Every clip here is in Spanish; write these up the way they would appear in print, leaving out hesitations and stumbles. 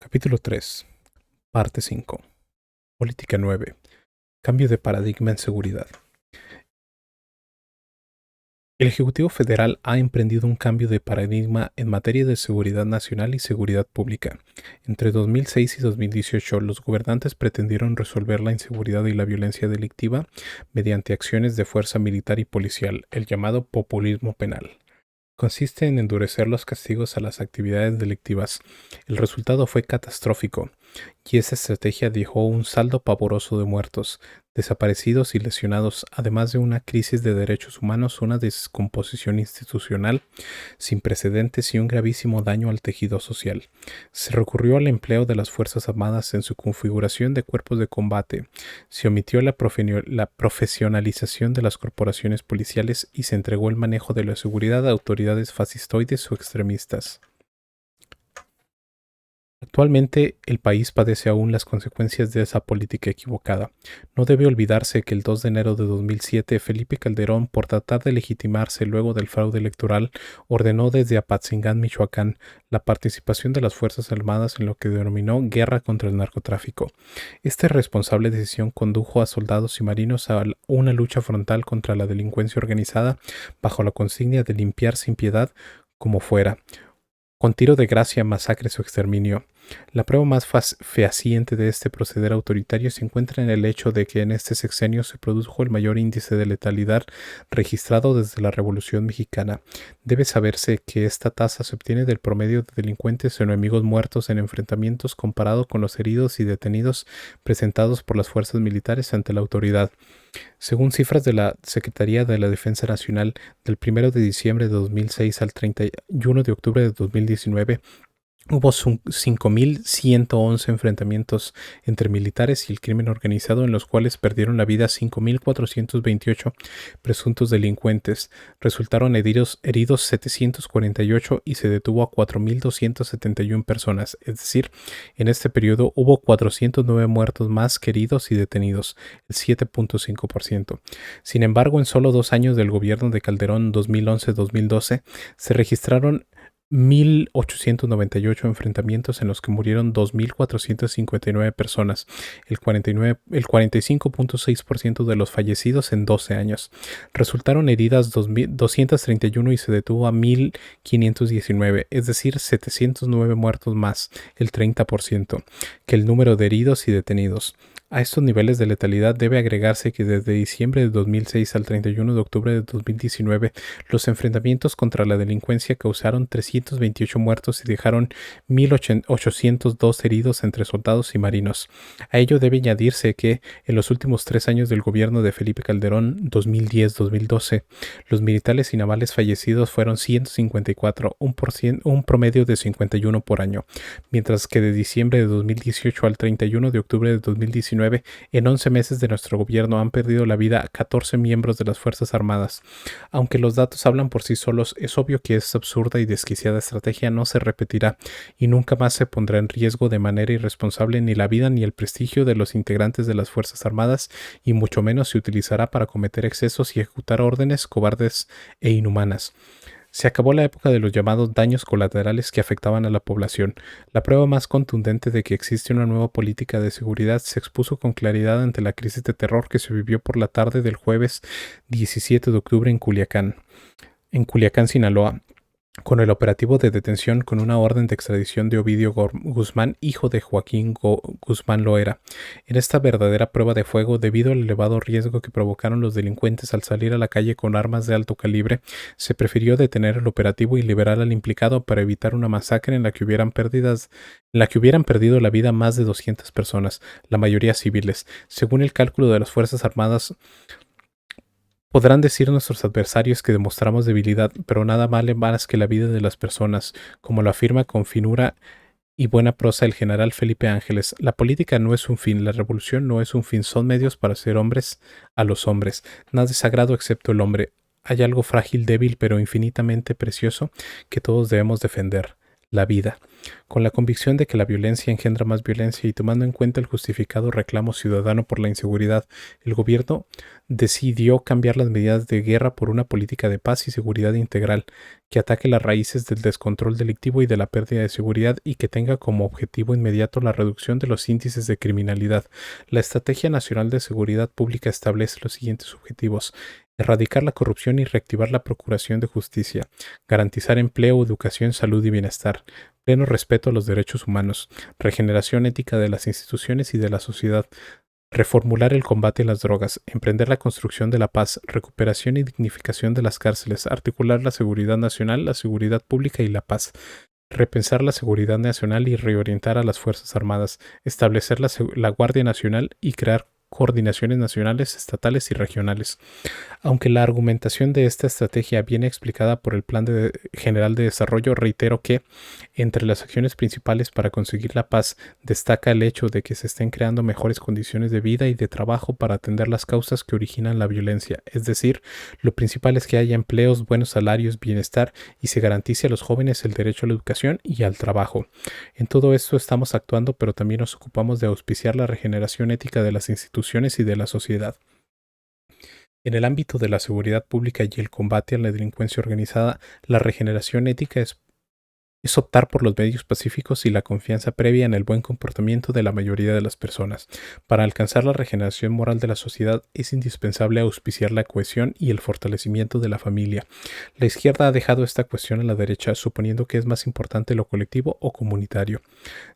Capítulo 3, Parte 5. Política 9. Cambio de paradigma en seguridad. El Ejecutivo Federal ha emprendido un cambio de paradigma en materia de seguridad nacional y seguridad pública. Entre 2006 y 2018, los gobernantes pretendieron resolver la inseguridad y la violencia delictiva mediante acciones de fuerza militar y policial, el llamado populismo penal. Consiste en endurecer los castigos a las actividades delictivas. El resultado fue catastrófico, y esa estrategia dejó un saldo pavoroso de muertos, desaparecidos y lesionados, además de una crisis de derechos humanos, una descomposición institucional sin precedentes y un gravísimo daño al tejido social. Se recurrió al empleo de las Fuerzas Armadas en su configuración de cuerpos de combate, se omitió la profesionalización de las corporaciones policiales y se entregó el manejo de la seguridad a autoridades fascistoides o extremistas. Actualmente el país padece aún las consecuencias de esa política equivocada. No debe olvidarse que el 2 de enero de 2007 Felipe Calderón, por tratar de legitimarse luego del fraude electoral, ordenó desde Apatzingán, Michoacán, la participación de las Fuerzas Armadas en lo que denominó guerra contra el narcotráfico. Esta irresponsable decisión condujo a soldados y marinos a una lucha frontal contra la delincuencia organizada bajo la consigna de limpiar sin piedad como fuera, con tiro de gracia, masacres o exterminio. La prueba más fehaciente de este proceder autoritario se encuentra en el hecho de que en este sexenio se produjo el mayor índice de letalidad registrado desde la Revolución Mexicana. Debe saberse que esta tasa se obtiene del promedio de delincuentes o enemigos muertos en enfrentamientos comparado con los heridos y detenidos presentados por las fuerzas militares ante la autoridad. Según cifras de la Secretaría de la Defensa Nacional, del 1 de diciembre de 2006 al 31 de octubre de 2019, hubo 5.111 enfrentamientos entre militares y el crimen organizado en los cuales perdieron la vida 5.428 presuntos delincuentes. Resultaron heridos 748 y se detuvo a 4.271 personas. Es decir, en este periodo hubo 409 muertos más que heridos y detenidos, el 7.5%. Sin embargo, en solo 2 años del gobierno de Calderón, 2011-2012, se registraron 1.898 enfrentamientos en los que murieron 2.459 personas, el 45.6% de los fallecidos en 12 años. Resultaron heridas 231 y se detuvo a 1.519, es decir, 709 muertos más, el 30%, que el número de heridos y detenidos. A estos niveles de letalidad debe agregarse que desde diciembre de 2006 al 31 de octubre de 2019, los enfrentamientos contra la delincuencia causaron 328 muertos y dejaron 1.802 heridos entre soldados y marinos. A ello debe añadirse que en los últimos 3 años del gobierno de Felipe Calderón, 2010-2012, los militares y navales fallecidos fueron 154, un promedio de 51 por año, mientras que de diciembre de 2018 al 31 de octubre de 2019, en 11 meses de nuestro gobierno han perdido la vida 14 miembros de las Fuerzas Armadas. Aunque los datos hablan por sí solos, es obvio que esta absurda y desquiciada estrategia no se repetirá y nunca más se pondrá en riesgo de manera irresponsable ni la vida ni el prestigio de los integrantes de las Fuerzas Armadas, y mucho menos se utilizará para cometer excesos y ejecutar órdenes cobardes e inhumanas. Se acabó la época de los llamados daños colaterales que afectaban a la población. La prueba más contundente de que existe una nueva política de seguridad se expuso con claridad ante la crisis de terror que se vivió por la tarde del jueves 17 de octubre en Culiacán, Sinaloa, con el operativo de detención con una orden de extradición de Ovidio Guzmán, hijo de Joaquín Guzmán Loera. En esta verdadera prueba de fuego, debido al elevado riesgo que provocaron los delincuentes al salir a la calle con armas de alto calibre, se prefirió detener el operativo y liberar al implicado para evitar una masacre en la que hubieran perdido la vida más de 200 personas, la mayoría civiles. Según el cálculo de las Fuerzas Armadas, podrán decir nuestros adversarios que demostramos debilidad, pero nada vale más que la vida de las personas, como lo afirma con finura y buena prosa el general Felipe Ángeles. La política no es un fin, la revolución no es un fin, son medios para hacer hombres a los hombres. Nada es sagrado excepto el hombre. Hay algo frágil, débil, pero infinitamente precioso que todos debemos defender: la vida. Con la convicción de que la violencia engendra más violencia y tomando en cuenta el justificado reclamo ciudadano por la inseguridad, el gobierno decidió cambiar las medidas de guerra por una política de paz y seguridad integral que ataque las raíces del descontrol delictivo y de la pérdida de seguridad y que tenga como objetivo inmediato la reducción de los índices de criminalidad. La Estrategia Nacional de Seguridad Pública establece los siguientes objetivos: erradicar la corrupción y reactivar la procuración de justicia, garantizar empleo, educación, salud y bienestar, pleno respeto a los derechos humanos, regeneración ética de las instituciones y de la sociedad, reformular el combate a las drogas, emprender la construcción de la paz, recuperación y dignificación de las cárceles, articular la seguridad nacional, la seguridad pública y la paz, repensar la seguridad nacional y reorientar a las Fuerzas Armadas, establecer la Guardia Nacional y crear coordinaciones nacionales, estatales y regionales. Aunque la argumentación de esta estrategia viene explicada por el Plan General de Desarrollo, reitero que entre las acciones principales para conseguir la paz destaca el hecho de que se estén creando mejores condiciones de vida y de trabajo para atender las causas que originan la violencia. Es decir, lo principal es que haya empleos, buenos salarios, bienestar y se garantice a los jóvenes el derecho a la educación y al trabajo. En todo esto estamos actuando, pero también nos ocupamos de auspiciar la regeneración ética de las instituciones y de la sociedad. En el ámbito de la seguridad pública y el combate a la delincuencia organizada, la regeneración ética es optar por los medios pacíficos y la confianza previa en el buen comportamiento de la mayoría de las personas. Para alcanzar la regeneración moral de la sociedad es indispensable auspiciar la cohesión y el fortalecimiento de la familia. La izquierda ha dejado esta cuestión a la derecha, suponiendo que es más importante lo colectivo o comunitario.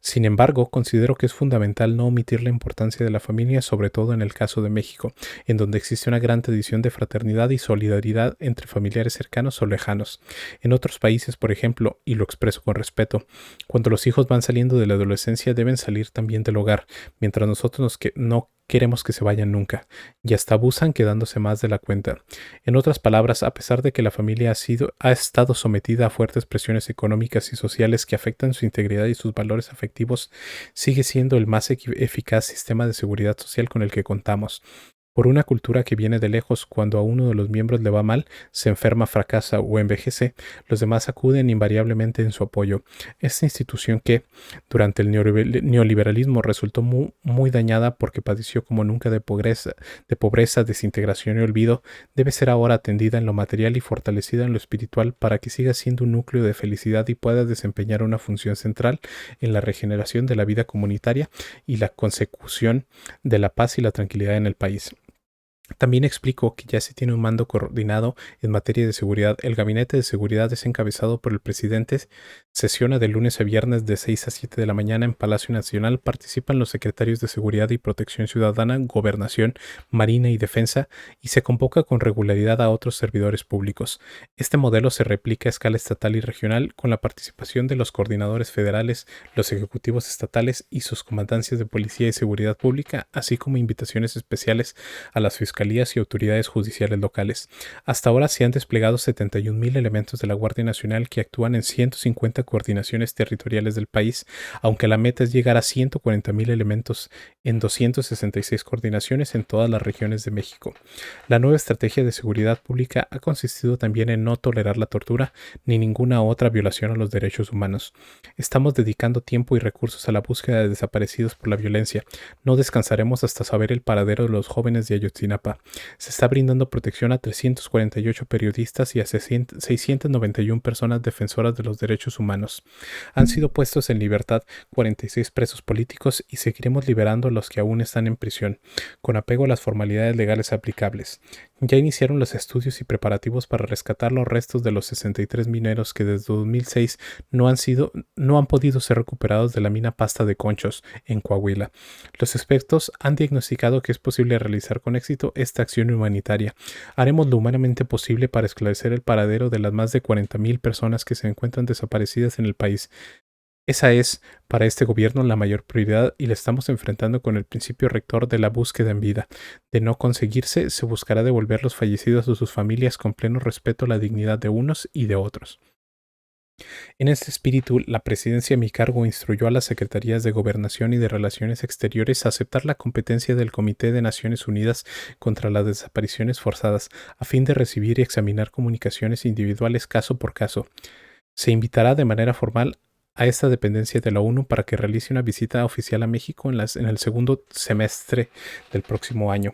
Sin embargo, considero que es fundamental no omitir la importancia de la familia, sobre todo en el caso de México, en donde existe una gran tradición de fraternidad y solidaridad entre familiares cercanos o lejanos. En otros países, por ejemplo, y lo expreso con respeto, cuando los hijos van saliendo de la adolescencia deben salir también del hogar, mientras nosotros no queremos que se vayan nunca, y hasta abusan quedándose más de la cuenta. En otras palabras, a pesar de que la familia ha estado sometida a fuertes presiones económicas y sociales que afectan su integridad y sus valores afectivos, sigue siendo el más eficaz sistema de seguridad social con el que contamos. Por una cultura que viene de lejos, cuando a uno de los miembros le va mal, se enferma, fracasa o envejece, los demás acuden invariablemente en su apoyo. Esta institución que, durante el neoliberalismo, resultó muy dañada porque padeció como nunca de pobreza, desintegración y olvido, debe ser ahora atendida en lo material y fortalecida en lo espiritual para que siga siendo un núcleo de felicidad y pueda desempeñar una función central en la regeneración de la vida comunitaria y la consecución de la paz y la tranquilidad en el país. También explico que ya se tiene un mando coordinado en materia de seguridad. El Gabinete de Seguridad es encabezado por el presidente, sesiona de lunes a viernes de 6 a 7 de la mañana en Palacio Nacional, participan los secretarios de Seguridad y Protección Ciudadana, Gobernación, Marina y Defensa, y se convoca con regularidad a otros servidores públicos. Este modelo se replica a escala estatal y regional con la participación de los coordinadores federales, los ejecutivos estatales y sus comandancias de Policía y Seguridad Pública, así como invitaciones especiales a las fiscalías y autoridades judiciales locales. Hasta ahora se han desplegado 71,000 elementos de la Guardia Nacional que actúan en 150 coordinaciones territoriales del país, aunque la meta es llegar a 140,000 elementos en 266 coordinaciones en todas las regiones de México. La nueva estrategia de seguridad pública ha consistido también en no tolerar la tortura ni ninguna otra violación a los derechos humanos. Estamos dedicando tiempo y recursos a la búsqueda de desaparecidos por la violencia. No descansaremos hasta saber el paradero de los jóvenes de Ayotzinapa. Se está brindando protección a 348 periodistas y a 691 personas defensoras de los derechos humanos. Han sido puestos en libertad 46 presos políticos y seguiremos liberando a los que aún están en prisión, con apego a las formalidades legales aplicables. Ya iniciaron los estudios y preparativos para rescatar los restos de los 63 mineros que desde 2006 no han podido ser recuperados de la mina Pasta de Conchos, en Coahuila. Los expertos han diagnosticado que es posible realizar con éxito esta acción humanitaria. Haremos lo humanamente posible para esclarecer el paradero de las más de 40,000 personas que se encuentran desaparecidas en el país. Esa es, para este gobierno, la mayor prioridad y la estamos enfrentando con el principio rector de la búsqueda en vida. De no conseguirse, se buscará devolver los fallecidos a sus familias con pleno respeto a la dignidad de unos y de otros. En este espíritu, la presidencia a mi cargo instruyó a las Secretarías de Gobernación y de Relaciones Exteriores a aceptar la competencia del Comité de Naciones Unidas contra las Desapariciones Forzadas, a fin de recibir y examinar comunicaciones individuales caso por caso. Se invitará de manera formal a esta dependencia de la ONU para que realice una visita oficial a México en el segundo semestre del próximo año.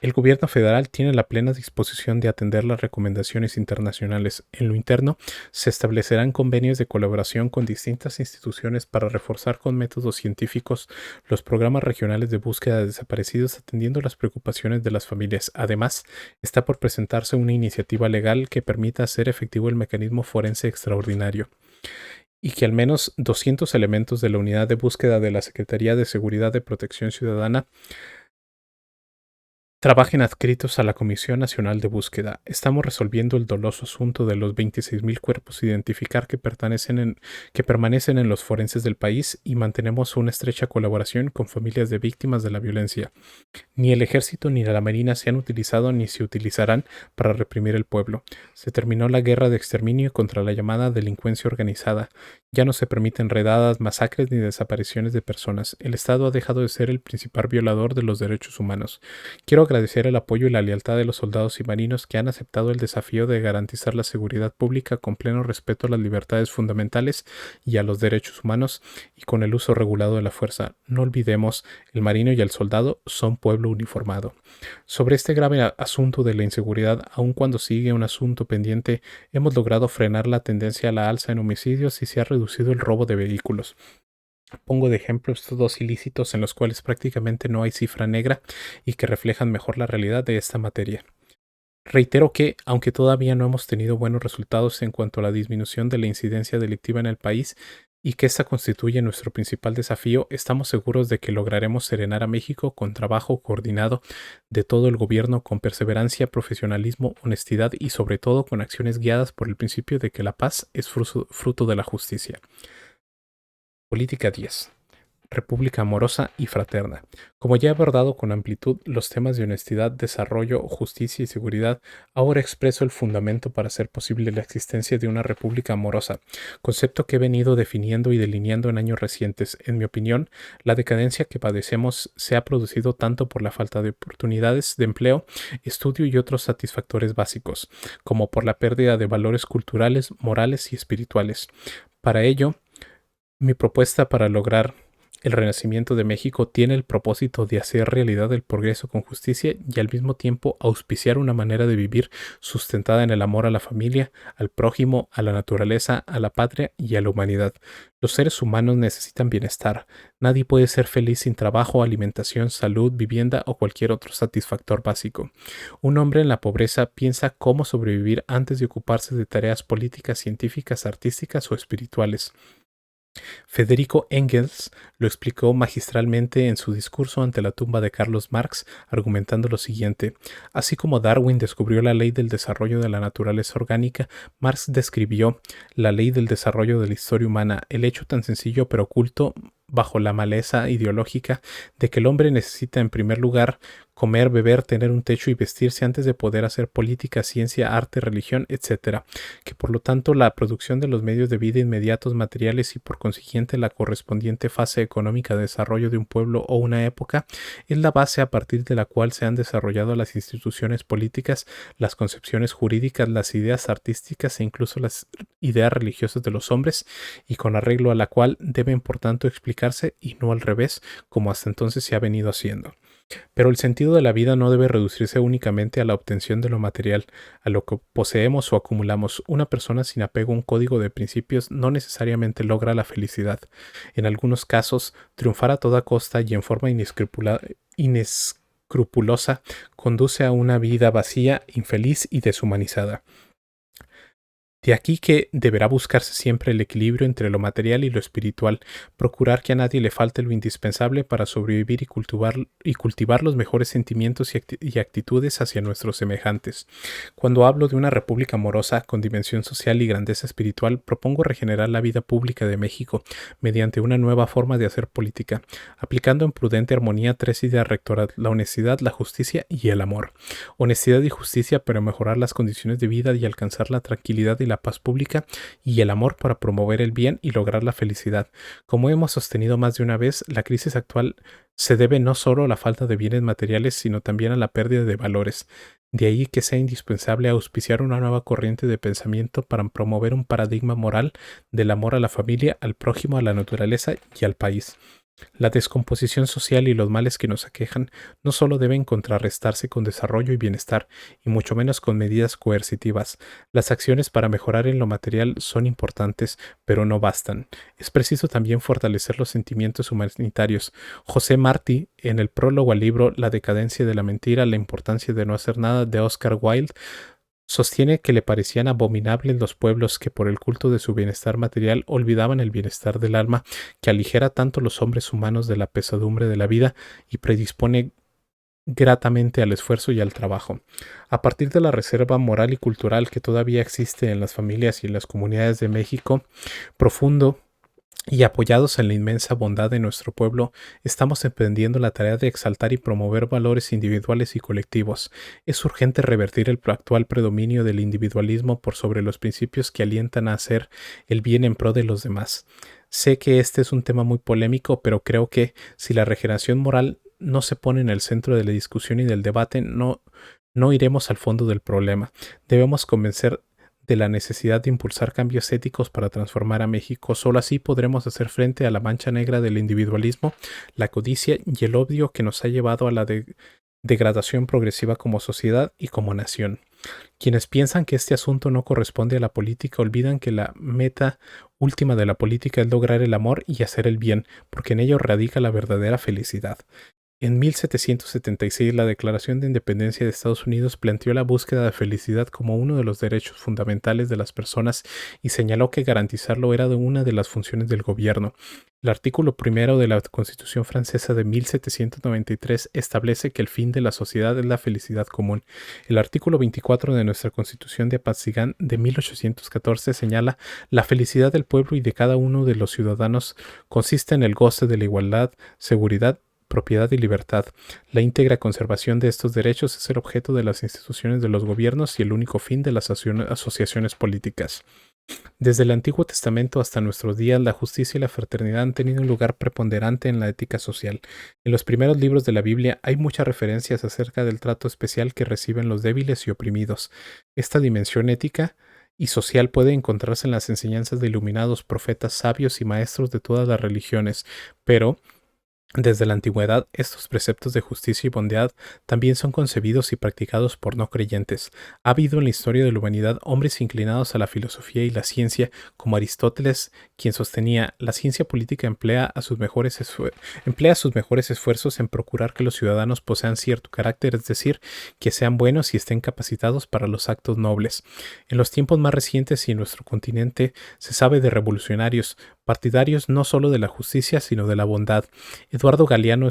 El gobierno federal tiene la plena disposición de atender las recomendaciones internacionales. En lo interno, se establecerán convenios de colaboración con distintas instituciones para reforzar con métodos científicos los programas regionales de búsqueda de desaparecidos, atendiendo las preocupaciones de las familias. Además, está por presentarse una iniciativa legal que permita hacer efectivo el mecanismo forense extraordinario y que al menos 200 elementos de la unidad de búsqueda de la Secretaría de Seguridad de Protección Ciudadana trabajen adscritos a la Comisión Nacional de Búsqueda. Estamos resolviendo el doloso asunto de los 26,000 cuerpos identificar que permanecen en los forenses del país y mantenemos una estrecha colaboración con familias de víctimas de la violencia. Ni el ejército ni la marina se han utilizado ni se utilizarán para reprimir el pueblo. Se terminó la guerra de exterminio contra la llamada delincuencia organizada. Ya no se permiten redadas, masacres ni desapariciones de personas. El Estado ha dejado de ser el principal violador de los derechos humanos. Quiero agradecer el apoyo y la lealtad de los soldados y marinos que han aceptado el desafío de garantizar la seguridad pública con pleno respeto a las libertades fundamentales y a los derechos humanos y con el uso regulado de la fuerza. No olvidemos, el marino y el soldado son pueblo uniformado. Sobre este grave asunto de la inseguridad, aun cuando sigue un asunto pendiente, hemos logrado frenar la tendencia a la alza en homicidios y se ha reducido el robo de vehículos. Pongo de ejemplo estos dos ilícitos en los cuales prácticamente no hay cifra negra y que reflejan mejor la realidad de esta materia. Reitero que, aunque todavía no hemos tenido buenos resultados en cuanto a la disminución de la incidencia delictiva en el país y que esta constituye nuestro principal desafío, estamos seguros de que lograremos serenar a México con trabajo coordinado de todo el gobierno, con perseverancia, profesionalismo, honestidad y sobre todo con acciones guiadas por el principio de que la paz es fruto de la justicia. Política 10. República amorosa y fraterna. Como ya he abordado con amplitud los temas de honestidad, desarrollo, justicia y seguridad, ahora expreso el fundamento para hacer posible la existencia de una república amorosa, concepto que he venido definiendo y delineando en años recientes. En mi opinión, la decadencia que padecemos se ha producido tanto por la falta de oportunidades de empleo, estudio y otros satisfactores básicos, como por la pérdida de valores culturales, morales y espirituales. Para ello, mi propuesta para lograr el renacimiento de México tiene el propósito de hacer realidad el progreso con justicia y al mismo tiempo auspiciar una manera de vivir sustentada en el amor a la familia, al prójimo, a la naturaleza, a la patria y a la humanidad. Los seres humanos necesitan bienestar. Nadie puede ser feliz sin trabajo, alimentación, salud, vivienda o cualquier otro satisfactor básico. Un hombre en la pobreza piensa cómo sobrevivir antes de ocuparse de tareas políticas, científicas, artísticas o espirituales. Federico Engels lo explicó magistralmente en su discurso ante la tumba de Carlos Marx, argumentando lo siguiente: así como Darwin descubrió la ley del desarrollo de la naturaleza orgánica, Marx describió la ley del desarrollo de la historia humana, el hecho tan sencillo pero oculto bajo la maleza ideológica de que el hombre necesita en primer lugar comer, beber, tener un techo y vestirse antes de poder hacer política, ciencia, arte, religión, etc. Que por lo tanto la producción de los medios de vida inmediatos materiales y por consiguiente la correspondiente fase económica de desarrollo de un pueblo o una época es la base a partir de la cual se han desarrollado las instituciones políticas, las concepciones jurídicas, las ideas artísticas e incluso las ideas religiosas de los hombres y con arreglo a la cual deben por tanto explicarse y no al revés como hasta entonces se ha venido haciendo. Pero el sentido de la vida no debe reducirse únicamente a la obtención de lo material, a lo que poseemos o acumulamos. Una persona sin apego a un código de principios no necesariamente logra la felicidad. En algunos casos, triunfar a toda costa y en forma inescrupulosa conduce a una vida vacía, infeliz y deshumanizada. De aquí que deberá buscarse siempre el equilibrio entre lo material y lo espiritual, procurar que a nadie le falte lo indispensable para sobrevivir y cultivar los mejores sentimientos y actitudes hacia nuestros semejantes. Cuando hablo de una república amorosa con dimensión social y grandeza espiritual, propongo regenerar la vida pública de México mediante una nueva forma de hacer política, aplicando en prudente armonía tres ideas rectoras: la honestidad, la justicia y el amor. Honestidad y justicia para mejorar las condiciones de vida y alcanzar la tranquilidad y la paz pública y el amor para promover el bien y lograr la felicidad. Como hemos sostenido más de una vez, la crisis actual se debe no solo a la falta de bienes materiales, sino también a la pérdida de valores. De ahí que sea indispensable auspiciar una nueva corriente de pensamiento para promover un paradigma moral del amor a la familia, al prójimo, a la naturaleza y al país. La descomposición social y los males que nos aquejan no solo deben contrarrestarse con desarrollo y bienestar, y mucho menos con medidas coercitivas. Las acciones para mejorar en lo material son importantes, pero no bastan. Es preciso también fortalecer los sentimientos humanitarios. José Martí, en el prólogo al libro La decadencia de la mentira, la importancia de no hacer nada de Oscar Wilde, sostiene que le parecían abominables los pueblos que por el culto de su bienestar material olvidaban el bienestar del alma, que aligera tanto los hombres humanos de la pesadumbre de la vida y predispone gratamente al esfuerzo y al trabajo. A partir de la reserva moral y cultural que todavía existe en las familias y en las comunidades de México, profundo y apoyados en la inmensa bondad de nuestro pueblo, estamos emprendiendo la tarea de exaltar y promover valores individuales y colectivos. Es urgente revertir el actual predominio del individualismo por sobre los principios que alientan a hacer el bien en pro de los demás. Sé que este es un tema muy polémico, pero creo que si la regeneración moral no se pone en el centro de la discusión y del debate, no iremos al fondo del problema. Debemos convencer de la necesidad de impulsar cambios éticos para transformar a México. Solo así podremos hacer frente a la mancha negra del individualismo, la codicia y el odio que nos ha llevado a la degradación progresiva como sociedad y como nación. Quienes piensan que este asunto no corresponde a la política olvidan que la meta última de la política es lograr el amor y hacer el bien, porque en ello radica la verdadera felicidad. En 1776, la Declaración de Independencia de Estados Unidos planteó la búsqueda de felicidad como uno de los derechos fundamentales de las personas y señaló que garantizarlo era una de las funciones del gobierno. El artículo primero de la Constitución francesa de 1793 establece que el fin de la sociedad es la felicidad común. El artículo 24 de nuestra Constitución de Apatzingán de 1814 señala: la felicidad del pueblo y de cada uno de los ciudadanos consiste en el goce de la igualdad, seguridad, propiedad y libertad. La íntegra conservación de estos derechos es el objeto de las instituciones de los gobiernos y el único fin de las asociaciones políticas. Desde el Antiguo Testamento hasta nuestros días, la justicia y la fraternidad han tenido un lugar preponderante en la ética social. En los primeros libros de la Biblia hay muchas referencias acerca del trato especial que reciben los débiles y oprimidos. Esta dimensión ética y social puede encontrarse en las enseñanzas de iluminados profetas sabios y maestros de todas las religiones, pero desde la antigüedad, estos preceptos de justicia y bondad también son concebidos y practicados por no creyentes. Ha habido en la historia de la humanidad hombres inclinados a la filosofía y la ciencia, como Aristóteles, quien sostenía: la ciencia política emplea sus mejores esfuerzos en procurar que los ciudadanos posean cierto carácter, es decir, que sean buenos y estén capacitados para los actos nobles. En los tiempos más recientes y en nuestro continente se sabe de revolucionarios, partidarios no solo de la justicia, sino de la bondad. Eduardo Galeano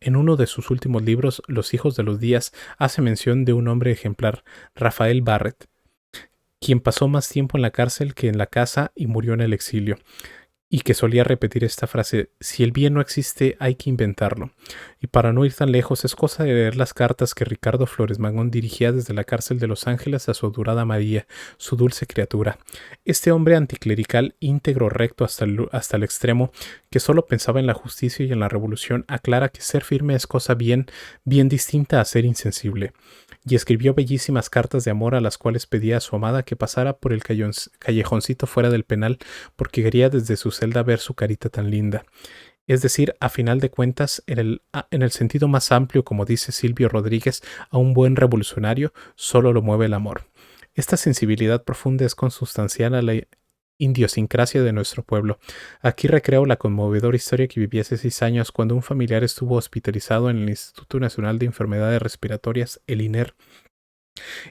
en uno de sus últimos libros, Los hijos de los días, hace mención de un hombre ejemplar, Rafael Barrett, quien pasó más tiempo en la cárcel que en la casa y murió en el exilio, y que solía repetir esta frase: si el bien no existe, hay que inventarlo. Y para no ir tan lejos, es cosa de leer las cartas que Ricardo Flores Magón dirigía desde la cárcel de Los Ángeles a su adorada María, su dulce criatura. Este hombre anticlerical, íntegro, recto hasta el extremo, que solo pensaba en la justicia y en la revolución, aclara que ser firme es cosa bien distinta a ser insensible. Y escribió bellísimas cartas de amor a las cuales pedía a su amada que pasara por el callejoncito fuera del penal, porque quería desde su celda ver su carita tan linda. Es decir, a final de cuentas, en el sentido más amplio, como dice Silvio Rodríguez, a un buen revolucionario solo lo mueve el amor. Esta sensibilidad profunda es consustancial a la idiosincrasia de nuestro pueblo. Aquí recreo la conmovedora historia que viví hace 6 años cuando un familiar estuvo hospitalizado en el Instituto Nacional de Enfermedades Respiratorias, el INER.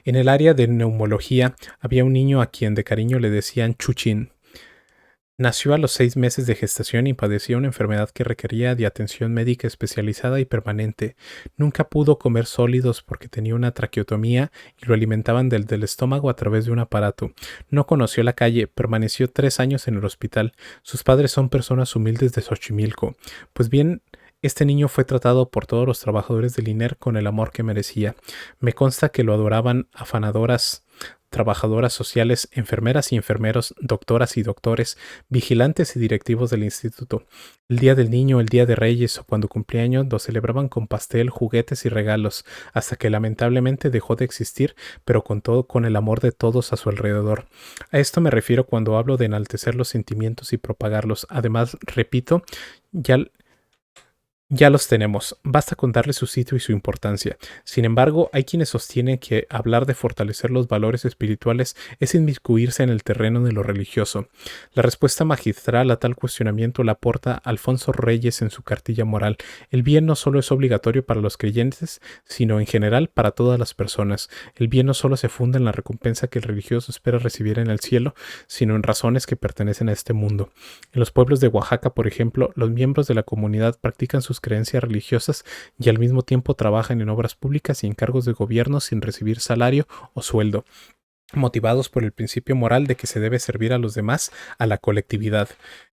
En el área de neumología había un niño a quien de cariño le decían Chuchín. Nació a los 6 meses de gestación y padecía una enfermedad que requería de atención médica especializada y permanente. Nunca pudo comer sólidos porque tenía una traqueotomía y lo alimentaban del estómago a través de un aparato. No conoció la calle, permaneció 3 años en el hospital. Sus padres son personas humildes de Xochimilco. Pues bien, este niño fue tratado por todos los trabajadores del INER con el amor que merecía. Me consta que lo adoraban afanadoras trabajadoras sociales, enfermeras y enfermeros, doctoras y doctores, vigilantes y directivos del instituto. El Día del Niño, el Día de Reyes o cuando cumplía años lo celebraban con pastel, juguetes y regalos, hasta que lamentablemente dejó de existir, pero con todo, con el amor de todos a su alrededor. A esto me refiero cuando hablo de enaltecer los sentimientos y propagarlos. Además, repito, ya ya los tenemos, basta con darle su sitio y su importancia. Sin embargo, hay quienes sostienen que hablar de fortalecer los valores espirituales es inmiscuirse en el terreno de lo religioso. La respuesta magistral a tal cuestionamiento la aporta Alfonso Reyes en su cartilla moral. El bien no solo es obligatorio para los creyentes, sino en general para todas las personas. El bien no solo se funda en la recompensa que el religioso espera recibir en el cielo, sino en razones que pertenecen a este mundo. En los pueblos de Oaxaca, por ejemplo, los miembros de la comunidad practican sus creencias religiosas y al mismo tiempo trabajan en obras públicas y en cargos de gobierno sin recibir salario o sueldo, motivados por el principio moral de que se debe servir a los demás, a la colectividad.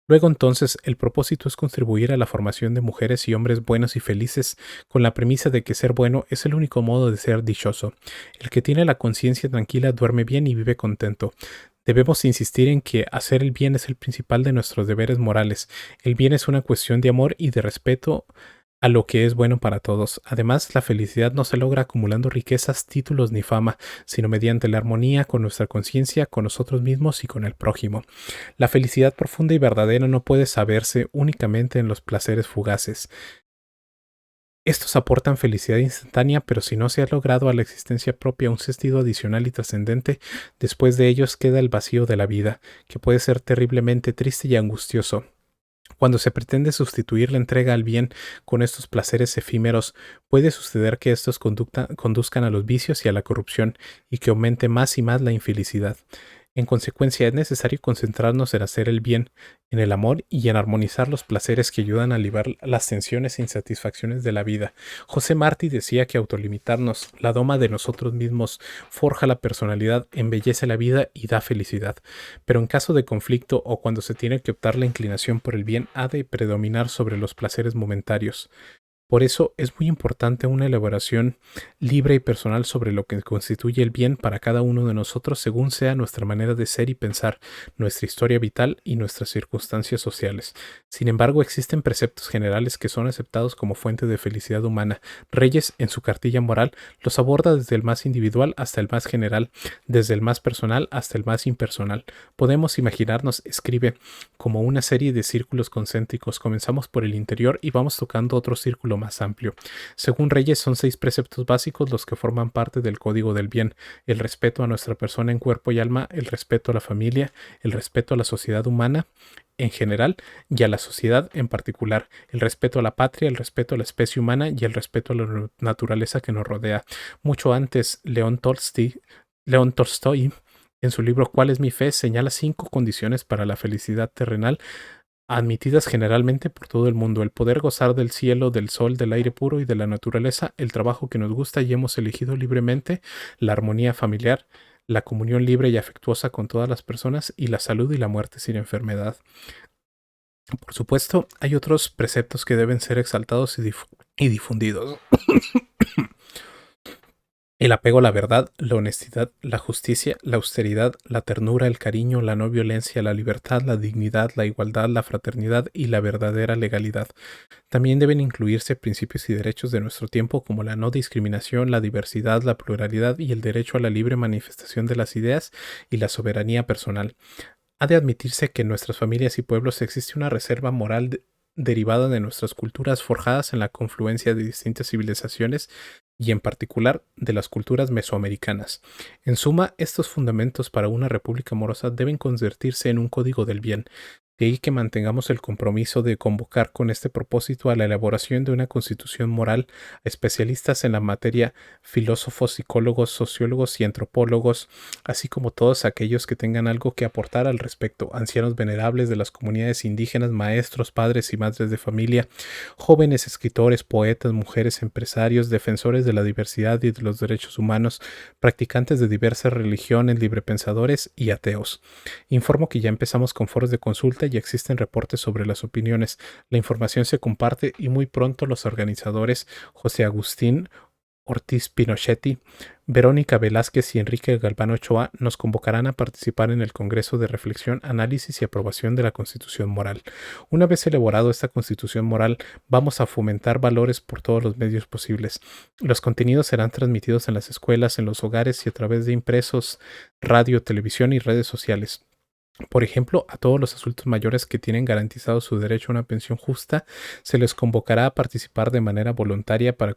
Luego entonces el propósito es contribuir a la formación de mujeres y hombres buenos y felices, con la premisa de que ser bueno es el único modo de ser dichoso. El que tiene la conciencia tranquila duerme bien y vive contento. Debemos insistir en que hacer el bien es el principal de nuestros deberes morales. El bien es una cuestión de amor y de respeto a lo que es bueno para todos. Además, la felicidad no se logra acumulando riquezas, títulos ni fama, sino mediante la armonía con nuestra conciencia, con nosotros mismos y con el prójimo. La felicidad profunda y verdadera no puede saberse únicamente en los placeres fugaces. Estos aportan felicidad instantánea, pero si no se ha logrado a la existencia propia un sentido adicional y trascendente, después de ellos queda el vacío de la vida, que puede ser terriblemente triste y angustioso. Cuando se pretende sustituir la entrega al bien con estos placeres efímeros, puede suceder que estos conduzcan a los vicios y a la corrupción, y que aumente más y más la infelicidad. En consecuencia, es necesario concentrarnos en hacer el bien, en el amor y en armonizar los placeres que ayudan a aliviar las tensiones e insatisfacciones de la vida. José Martí decía que autolimitarnos, la doma de nosotros mismos, forja la personalidad, embellece la vida y da felicidad. Pero en caso de conflicto o cuando se tiene que optar, la inclinación por el bien ha de predominar sobre los placeres momentarios. Por eso es muy importante una elaboración libre y personal sobre lo que constituye el bien para cada uno de nosotros según sea nuestra manera de ser y pensar, nuestra historia vital y nuestras circunstancias sociales. Sin embargo, existen preceptos generales que son aceptados como fuente de felicidad humana. Reyes, en su cartilla moral, los aborda desde el más individual hasta el más general, desde el más personal hasta el más impersonal. Podemos imaginarnos, escribe, como una serie de círculos concéntricos. Comenzamos por el interior y vamos tocando otro círculo más amplio. Según Reyes, son 6 preceptos básicos los que forman parte del código del bien: el respeto a nuestra persona en cuerpo y alma, el respeto a la familia, el respeto a la sociedad humana en general y a la sociedad en particular, el respeto a la patria, el respeto a la especie humana y el respeto a la naturaleza que nos rodea. Mucho antes, León Tolstoy, en su libro ¿Cuál es mi fe?, señala 5 condiciones para la felicidad terrenal, admitidas generalmente por todo el mundo: el poder gozar del cielo, del sol, del aire puro y de la naturaleza, el trabajo que nos gusta y hemos elegido libremente, la armonía familiar, la comunión libre y afectuosa con todas las personas y la salud y la muerte sin enfermedad. Por supuesto, hay otros preceptos que deben ser exaltados y difundidos. El apego a la verdad, la honestidad, la justicia, la austeridad, la ternura, el cariño, la no violencia, la libertad, la dignidad, la igualdad, la fraternidad y la verdadera legalidad. También deben incluirse principios y derechos de nuestro tiempo como la no discriminación, la diversidad, la pluralidad y el derecho a la libre manifestación de las ideas y la soberanía personal. Ha de admitirse que en nuestras familias y pueblos existe una reserva moral derivada de nuestras culturas forjadas en la confluencia de distintas civilizaciones y en particular de las culturas mesoamericanas. En suma, estos fundamentos para una república amorosa deben convertirse en un código del bien. De ahí que mantengamos el compromiso de convocar con este propósito a la elaboración de una constitución moral a especialistas en la materia, filósofos, psicólogos, sociólogos y antropólogos, así como todos aquellos que tengan algo que aportar al respecto: ancianos venerables de las comunidades indígenas, maestros, padres y madres de familia, jóvenes escritores, poetas, mujeres, empresarios, defensores de la diversidad y de los derechos humanos, practicantes de diversas religiones, librepensadores y ateos. Informo que ya empezamos con foros de consulta y existen reportes sobre las opiniones. La información se comparte y muy pronto los organizadores José Agustín Ortiz Pinochetti, Verónica Velázquez y Enrique Galván Ochoa nos convocarán a participar en el Congreso de Reflexión, Análisis y Aprobación de la Constitución Moral. Una vez elaborado esta Constitución Moral, vamos a fomentar valores por todos los medios posibles. Los contenidos serán transmitidos en las escuelas, en los hogares y a través de impresos, radio, televisión y redes sociales. Por ejemplo, a todos los adultos mayores que tienen garantizado su derecho a una pensión justa, se les convocará a participar de manera voluntaria para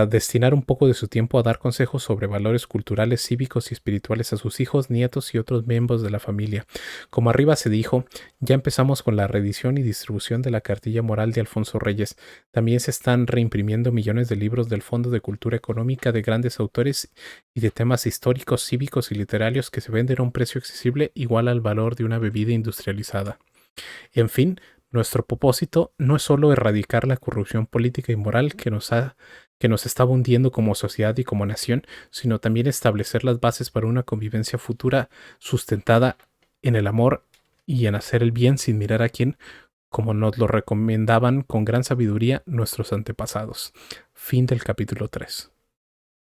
destinar un poco de su tiempo a dar consejos sobre valores culturales, cívicos y espirituales a sus hijos, nietos y otros miembros de la familia. Como arriba se dijo, ya empezamos con la reedición y distribución de la cartilla moral de Alfonso Reyes. También se están reimprimiendo millones de libros del Fondo de Cultura Económica de grandes autores y de temas históricos, cívicos y literarios que se venden a un precio accesible igual al valor de una bebida industrializada. En fin, nuestro propósito no es solo erradicar la corrupción política y moral que nos estaba hundiendo como sociedad y como nación, sino también establecer las bases para una convivencia futura sustentada en el amor y en hacer el bien sin mirar a quién, como nos lo recomendaban con gran sabiduría nuestros antepasados. Fin del capítulo 3.